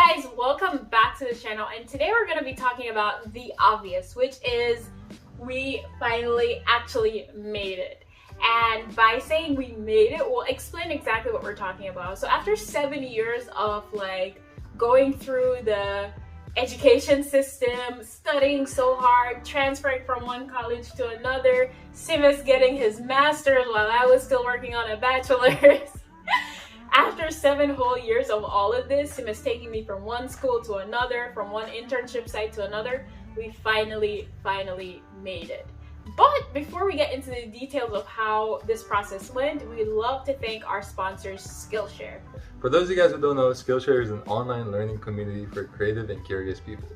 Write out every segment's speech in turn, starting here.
guys, welcome back to the channel, and today we're going to be talking about the obvious, which is we finally actually made it. And by saying we made it, we'll explain exactly what we're talking about. So after 7 years of going through the education system, studying so hard, transferring from one college to another, Simas getting his master's while I was still working on a bachelor's. After 7 whole years of all of this, Simas taking me from one school to another, from one internship site to another, we finally made it. But before we get into the details of how this process went, we'd love to thank our sponsors, Skillshare. For those of you guys who don't know, Skillshare is an online learning community for creative and curious people.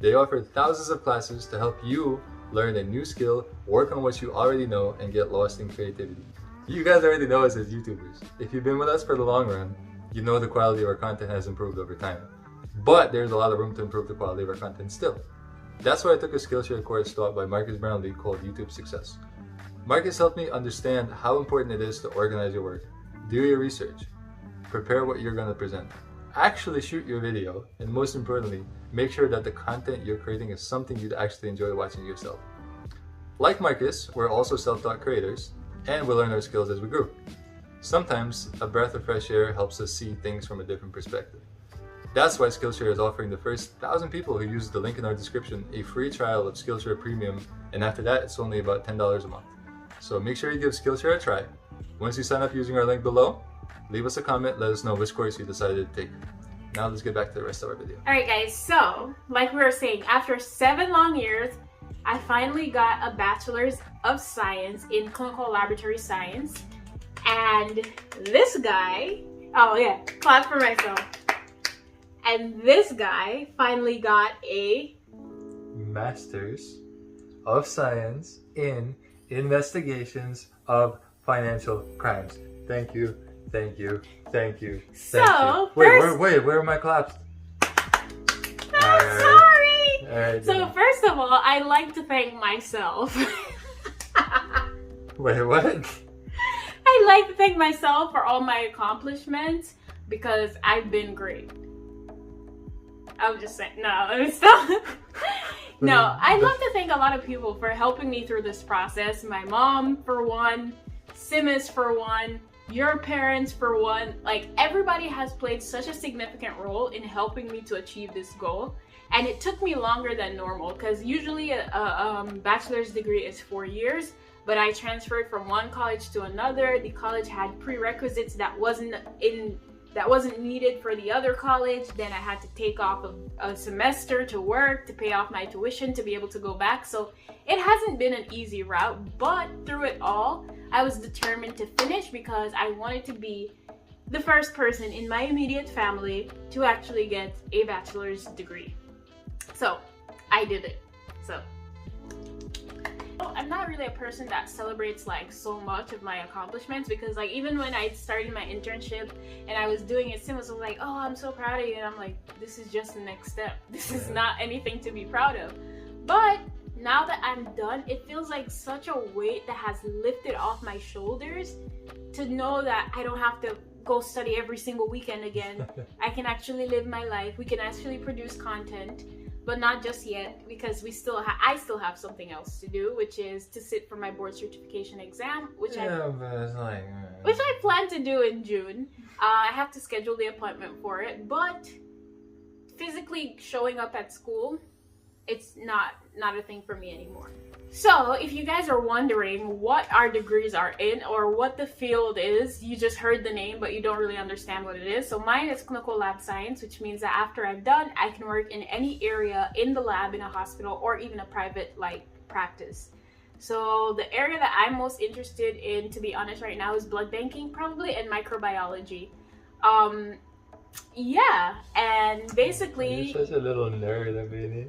They offer thousands of classes to help you learn a new skill, work on what you already know, and get lost in creativity. You guys already know us as YouTubers. If you've been with us for the long run, you know the quality of our content has improved over time. But there's a lot of room to improve the quality of our content still. That's why I took a Skillshare course taught by Marcus Brownlee called YouTube Success. Marcus helped me understand how important it is to organize your work, do your research, prepare what you're going to present, actually shoot your video, and most importantly, make sure that the content you're creating is something you'd actually enjoy watching yourself. Like Marcus, we're also self-taught creators, and we learn our skills as we grow. Sometimes a breath of fresh air helps us see things from a different perspective. That's why Skillshare is offering the first 1,000 people who use the link in our description a free trial of Skillshare Premium, and after that it's only about $10 a month. So make sure you give Skillshare a try. Once you sign up using our link below, leave us a comment, let us know which course you decided to take. Now let's get back to the rest of our video. Alright guys, so like we were saying, after 7 long years, I finally got a Bachelor's of Science in Clinical Laboratory Science. And this guy, oh yeah, clap for myself. And this guy finally got a Master's of Science in Investigations of Financial Crimes. Thank you, thank you, thank you, thank you. Wait, where are my claps? I'm sorry! So Right, first of all, I like to thank myself. Wait, what? I like to thank myself for all my accomplishments because I've been great. I'm just saying, no, let me stop. No, I'd love to thank a lot of people for helping me through this process. My mom, for one, Simas, for one, your parents, for one. Like, everybody has played such a significant role in helping me to achieve this goal. And it took me longer than normal because usually a bachelor's degree is 4 years, but I transferred from one college to another. The college had prerequisites that wasn't needed for the other college. Then I had to take off a semester to work, to pay off my tuition, to be able to go back. So it hasn't been an easy route, but through it all, I was determined to finish because I wanted to be the first person in my immediate family to actually get a bachelor's degree. So I did it. So I'm not really a person that celebrates so much of my accomplishments because even when I started my internship and I was doing it, Sim was like, oh, I'm so proud of you, and I'm like, this is just the next step. This is not anything to be proud of. But now that I'm done, it feels like such a weight that has lifted off my shoulders to know that I don't have to go study every single weekend again. I can actually live my life. We can actually produce content. But not just yet, because I still have something else to do, which is to sit for my board certification exam, which I plan to do in June. I have to schedule the appointment for it, but physically showing up at school, it's not a thing for me anymore. So if you guys are wondering what our degrees are in or what the field is, you just heard the name but you don't really understand what it is. So mine is clinical lab science, which means that after I'm done, I can work in any area in the lab, in a hospital, or even a private practice. So the area that I'm most interested in, to be honest right now, is blood banking probably, and microbiology. Yeah, and basically You're such a little nerd, Avri.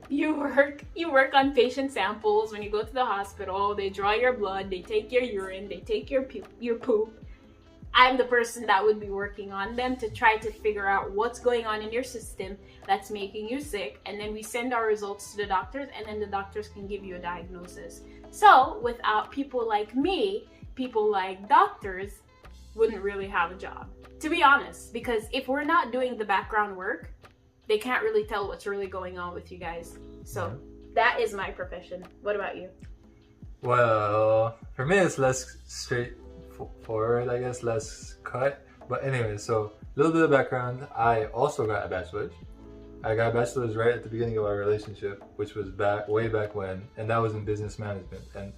you work on patient samples. When you go to the hospital, they draw your blood, they take your urine, they take your poop. I'm the person that would be working on them to try to figure out what's going on in your system that's making you sick, and then we send our results to the doctors, and then the doctors can give you a diagnosis. So without people like me, people like doctors wouldn't really have a job, to be honest, because if we're not doing the background work, they can't really tell what's really going on with you guys. So that is my profession. What about you? Well, for me, it's less straightforward, I guess, less cut. But anyway, so a little bit of background. I also got a bachelor's. I got a bachelor's right at the beginning of our relationship, which was way back when, and that was in business management. And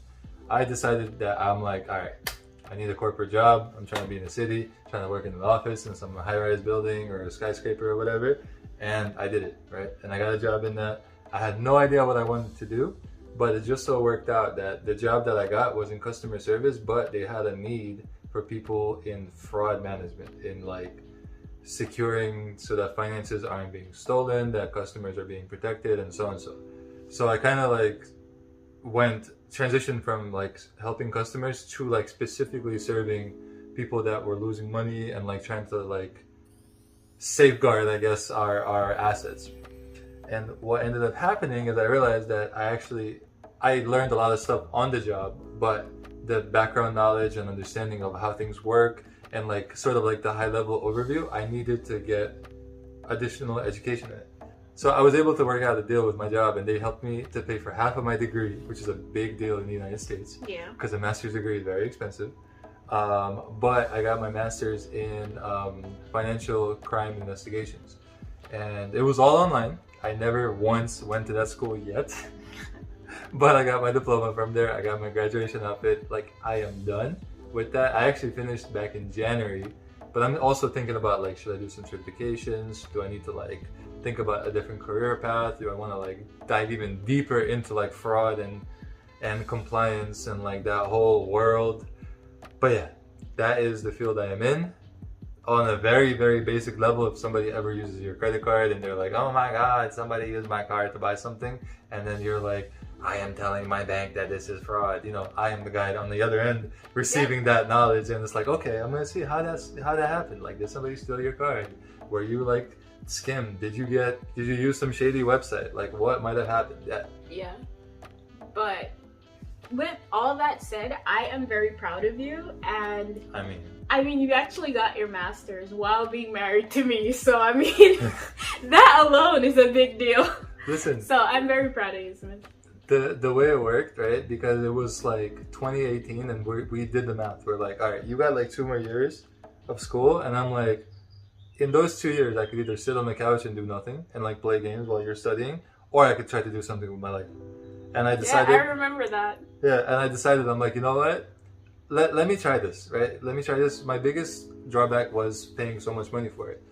I decided that I'm like, all right, I need a corporate job. I'm trying to be in the city, trying to work in an office in some high-rise building or a skyscraper or whatever. And I did it, right? And I got a job in that. I had no idea what I wanted to do, but it just so worked out that the job that I got was in customer service, but they had a need for people in fraud management, in like securing so that finances aren't being stolen, that customers are being protected, and so on and so. So I kind of like transitioned from like helping customers to like specifically serving people that were losing money and like trying to like safeguard, I guess, our assets. And what ended up happening is I realized that I learned a lot of stuff on the job, but the background knowledge and understanding of how things work and like sort of like the high level overview, I needed to get additional education in it. So I was able to work out a deal with my job, and they helped me to pay for half of my degree, which is a big deal in the United States. Yeah. Because a master's degree is very expensive. But I got my master's in financial crime investigations. And it was all online. I never once went to that school yet. But I got my diploma from there. I got my graduation outfit. Like, I am done with that. I actually finished back in January. But I'm also thinking about, like, should I do some certifications? Do I need to, like, think about a different career path? Do I want to, like, dive even deeper into, like, fraud and compliance and, like, that whole world? But yeah, that is the field I am in. On a very, very basic level, if somebody ever uses your credit card and they're like, oh my God, somebody used my card to buy something, and then you're like, I am telling my bank that this is fraud. You know, I am the guy on the other end receiving that knowledge, and it's like, okay, I'm gonna see how that happened. Like, did somebody steal your card? Were you like skimmed? Did you use some shady website? Like, what might have happened? Yeah. But with all that said, I am very proud of you, and I mean, you actually got your master's while being married to me, so I mean, that alone is a big deal. Listen. So I'm very proud of you, Smith. The way it worked, right? Because it was like 2018, and we did the math. We're like, all right, you got like 2 more years of school, and I'm like, in those 2 years, I could either sit on the couch and do nothing and like play games while you're studying, or I could try to do something with my life. And I decided. Yeah, I remember that. Yeah, and I decided, I'm like, you know what? Let me try this, right? Let me try this. My biggest drawback was paying so much money for it.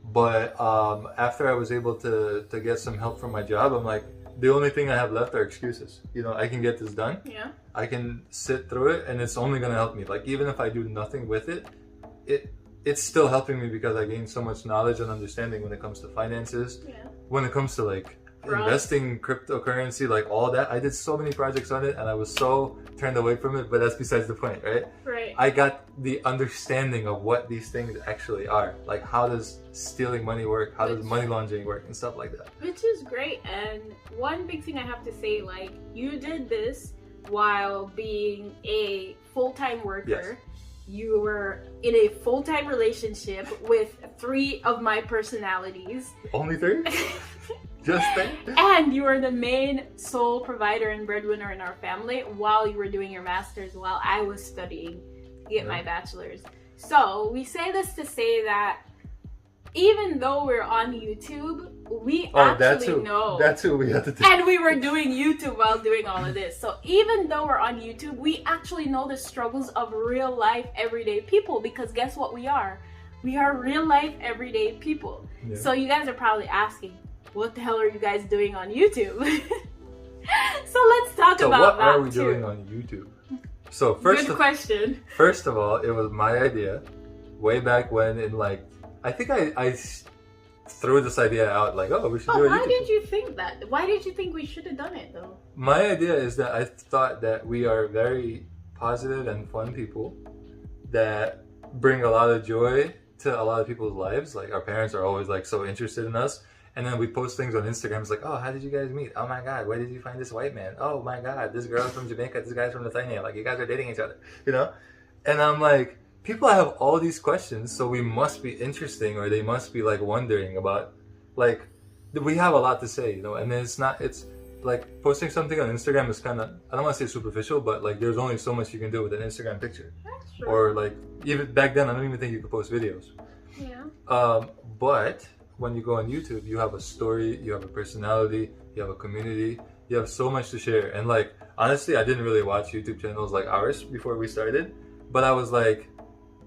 But after I was able to get some help from my job, I'm like, the only thing I have left are excuses. You know, I can get this done. Yeah. I can sit through it, and it's only going to help me. Like, even if I do nothing with it, it's still helping me because I gained so much knowledge and understanding when it comes to finances. Yeah. When it comes to like investing, cryptocurrency, like all that. I did so many projects on it, and I was so turned away from it, but that's besides the point, right? Right. I got the understanding of what these things actually are. Like, how does stealing money work? How does money laundering work? And stuff like that. Which is great. And one big thing I have to say, like, you did this while being a full-time worker. Yes. You were in a full-time relationship with 3 of my personalities. Only 3? Just 3? And you were the main sole provider and breadwinner in our family while you were doing your master's, while I was studying to get my bachelor's. So we say this to say that even though we're on YouTube, we actually know. That's who we have to do. And we were doing YouTube while doing all of this. So even though we're on YouTube, we actually know the struggles of real life, everyday people, because guess what we are? We are real life, everyday people. Yeah. So you guys are probably asking, what the hell are you guys doing on YouTube? So let's talk about that. What are we doing on YouTube? So good question. First of all, it was my idea way back when in like, I think I threw this idea out like, oh, we should do a YouTube. Why did you think that? Why did you think we should have done it though? My idea is that I thought that we are very positive and fun people that bring a lot of joy to a lot of people's lives. Like, our parents are always like so interested in us. And then we post things on Instagram. It's like, oh, how did you guys meet? Oh my God, where did you find this white man? Oh my God, this girl's from Jamaica, this guy's from Lithuania. Like, you guys are dating each other, you know? And I'm like, people have all these questions, so we must be interesting, or they must be like wondering about, like, we have a lot to say, you know, and then it's like posting something on Instagram is kind of, I don't want to say superficial, but like there's only so much you can do with an Instagram picture. That's true. Or like even back then, I don't even think you could post videos. Yeah. But when you go on YouTube, you have a story, you have a personality, you have a community, you have so much to share. And like honestly, I didn't really watch YouTube channels like ours before we started, but I was like,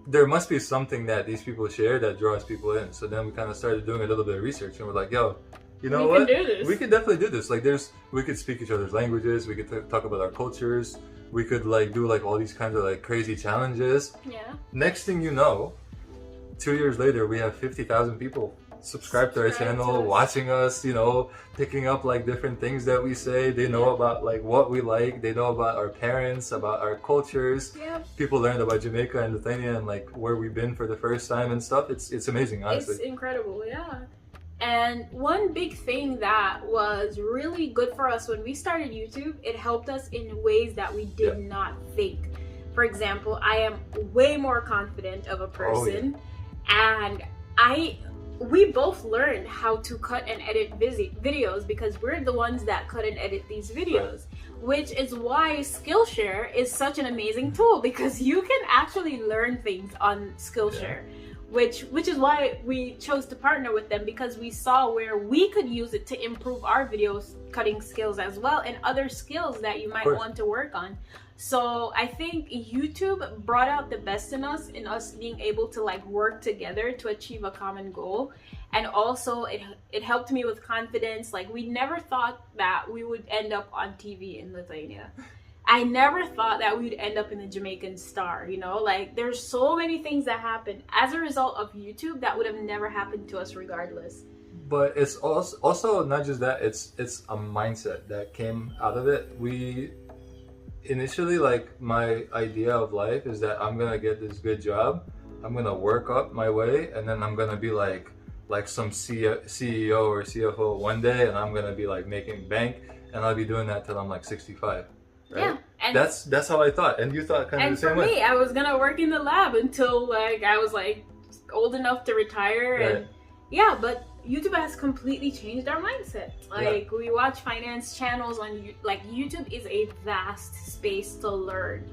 there must be something that these people share that draws people in. So then we kind of started doing a little bit of research, and we're like, yo, you know what? We can do this. We could definitely do this. Like we could speak each other's languages. We could talk about our cultures. We could like do like all these kinds of like crazy challenges. Yeah. Next thing you know, 2 years later, we have 50,000 people subscribed to our channel, watching us, you know, picking up like different things that we say. They know about like what we like. They know about our parents, about our cultures. Yeah. People learned about Jamaica and Lithuania and like where we've been for the first time and stuff. It's amazing, honestly. It's incredible, yeah. And one big thing that was really good for us when we started YouTube, it helped us in ways that we did not think. For example, I am way more confident of a person, and we both learned how to cut and edit videos because we're the ones that cut and edit these videos, which is why Skillshare is such an amazing tool, because you can actually learn things on Skillshare. Which is why we chose to partner with them, because we saw where we could use it to improve our videos cutting skills as well, and other skills that you might want to work on. So I think YouTube brought out the best in us being able to like work together to achieve a common goal. And also it helped me with confidence. Like we never thought that we would end up on TV in Lithuania. I never thought that we'd end up in the Jamaican Star, you know, like there's so many things that happen as a result of YouTube that would have never happened to us regardless. But it's also not just that, it's a mindset that came out of it. We initially, like, my idea of life is that I'm gonna get this good job, I'm gonna work up my way, and then I'm gonna be like some CEO or CFO one day, and I'm gonna be like making bank, and I'll be doing that till I'm like 65. Right? Yeah, and that's how I thought, and you thought kind of the same way. And for me, I was gonna work in the lab until like I was like old enough to retire, and yeah, but YouTube has completely changed our mindset. Like we watch finance channels on like YouTube is a vast space to learn.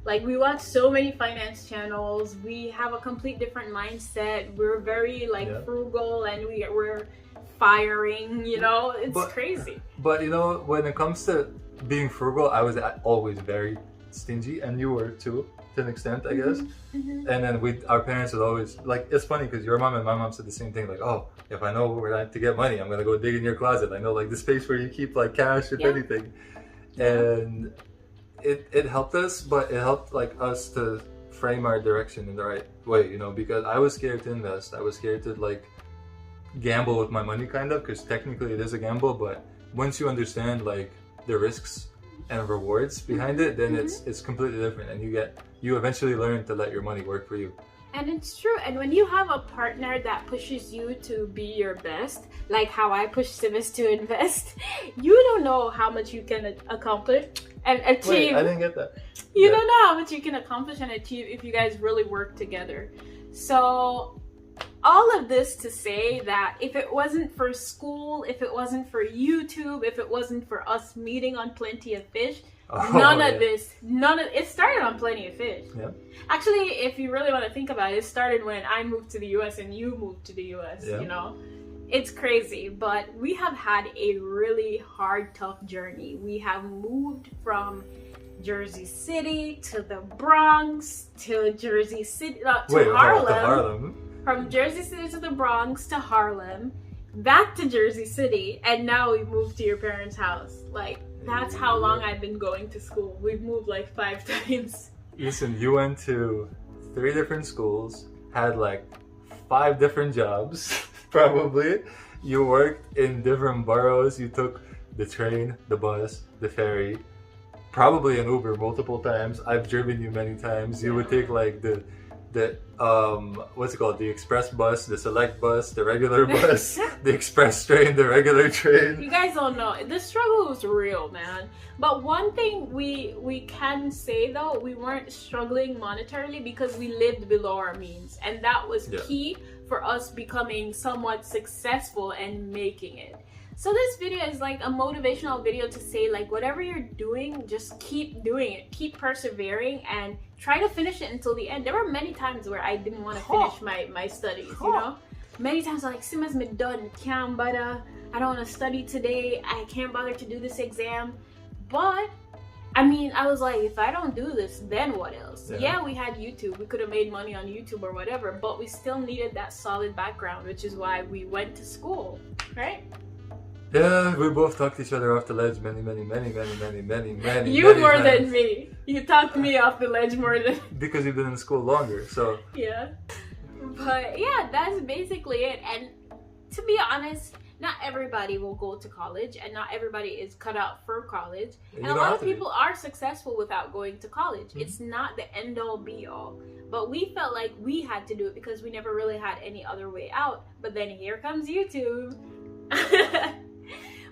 Like we watch so many finance channels. We have a complete different mindset. We're very like frugal, and we're firing. You know, it's crazy. But you know, when it comes to being frugal, I was always very stingy, and you were too, to an extent, I guess. And then our parents would always, like, it's funny because your mom and my mom said the same thing, like, oh, if I know where to get money, I'm gonna go dig in your closet. I know like the space where you keep like cash, if anything. And it helped us, but it helped like us to frame our direction in the right way, you know, because I was scared to invest. I was scared to like gamble with my money, kind of, because technically it is a gamble, but once you understand like the risks and rewards behind it, then it's completely different, and you eventually learn to let your money work for you. And it's true. And when you have a partner that pushes you to be your best, like how I push Simas to invest, you don't know how much you can accomplish and achieve. Wait, I didn't get that. You don't know how much you can accomplish and achieve if you guys really work together. So all of this to say that if it wasn't for school, if it wasn't for YouTube, if it wasn't for us meeting on Plenty of Fish, none of it started on Plenty of Fish. Actually, if you really want to think about it, it started when I moved to the US and you moved to the US, you know. It's crazy, but we have had a really hard, tough journey. We have moved from Jersey City to the Bronx to Jersey City to Harlem. From Jersey City to the Bronx to Harlem, back to Jersey City, and now we moved to your parents' house. Like, that's how long I've been going to school. We've moved like 5 times. Listen, you went to 3 different schools, had like 5 different jobs, probably. You worked in different boroughs. You took the train, the bus, the ferry, probably an Uber multiple times. I've driven you many times. You would take like the the what's it called? The express bus, the select bus, the regular bus, the express train, the regular train. You guys don't know. The struggle was real, man. But one thing we can say though, we weren't struggling monetarily because we lived below our means, and that was key for us becoming somewhat successful and making it. So this video is like a motivational video to say, like, whatever you're doing, just keep doing it, keep persevering, and try to finish it until the end. There were many times where I didn't want to finish my studies, you know? Many times I'm like, Simas, me done, can't bother, I don't want to study today, I can't bother to do this exam. But I mean, I was like, if I don't do this, then what else? Yeah, we had YouTube. We could have made money on YouTube or whatever, but we still needed that solid background, which is why we went to school, right? Yeah, we both talked each other off the ledge many. You more than me. You talked me off the ledge more than... Because you've been in school longer, so... Yeah. But yeah, that's basically it. And to be honest, not everybody will go to college, and not everybody is cut out for college. And a lot of people are successful without going to college. It's not the end-all be-all. But we felt like we had to do it because we never really had any other way out. But then here comes YouTube.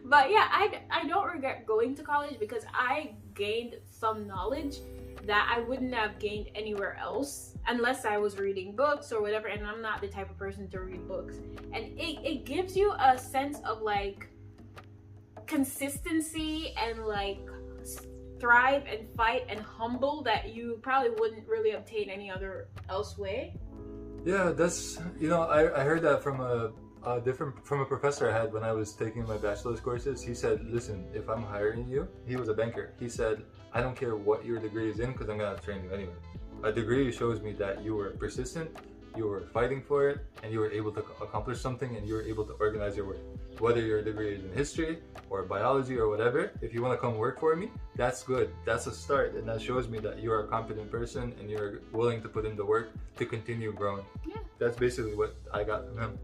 But yeah, I don't regret going to college because I gained some knowledge that I wouldn't have gained anywhere else unless I was reading books or whatever, and I'm not the type of person to read books. And it gives you a sense of like consistency and like thrive and fight and humble that you probably wouldn't really obtain any other else way. Yeah, that's, you know, I heard that from a professor I had when I was taking my bachelor's courses. He said, listen, if I'm hiring you, he was a banker. He said, I don't care what your degree is in because I'm going to train you anyway. A degree shows me that you were persistent, you were fighting for it, and you were able to accomplish something, and you were able to organize your work. Whether your degree is in history or biology or whatever, if you want to come work for me, that's good. That's a start, and that shows me that you're a competent person and you're willing to put in the work to continue growing. Yeah. That's basically what I got from him.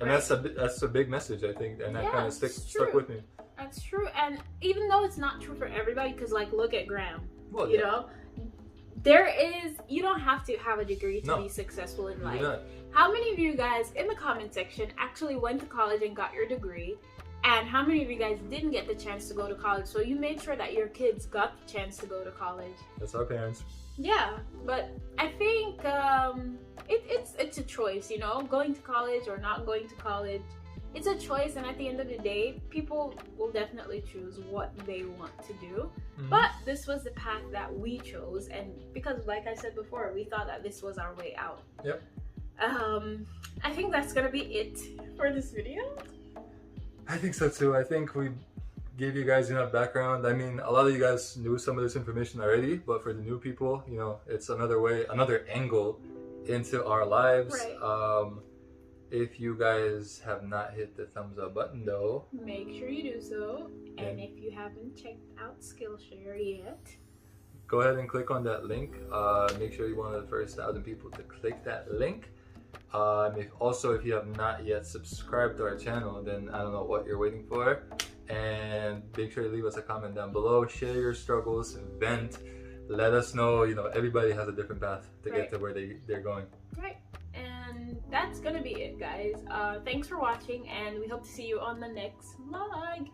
And that's a big message, I think, and that kind of stuck with me. That's true, and even though it's not true for everybody, because like look at Graham, you know, you don't have to have a degree to be successful in life. How many of you guys in the comment section actually went to college and got your degree? And how many of you guys didn't get the chance to go to college? So you made sure that your kids got the chance to go to college. That's our parents. Yeah, but I think it's a choice, you know, going to college or not going to college. It's a choice, and at the end of the day, people will definitely choose what they want to do. But this was the path that we chose, and because, like I said before, we thought that this was our way out. Yep. I think that's gonna be it for this video. I think so too. I think we gave you guys enough background. I mean, a lot of you guys knew some of this information already, but for the new people, you know, it's another way, another angle into our lives. Right. If you guys have not hit the thumbs up button though, make sure you do so. And if you haven't checked out Skillshare yet, go ahead and click on that link. Make sure you're one of the first 1,000 people to click that link. If you have not yet subscribed to our channel, then I don't know what you're waiting for. And make sure you leave us a comment down below. Share your struggles, vent. Let us know, you know, everybody has a different path to get to where they're going. Right. And that's gonna be it, guys. Thanks for watching, and we hope to see you on the next vlog.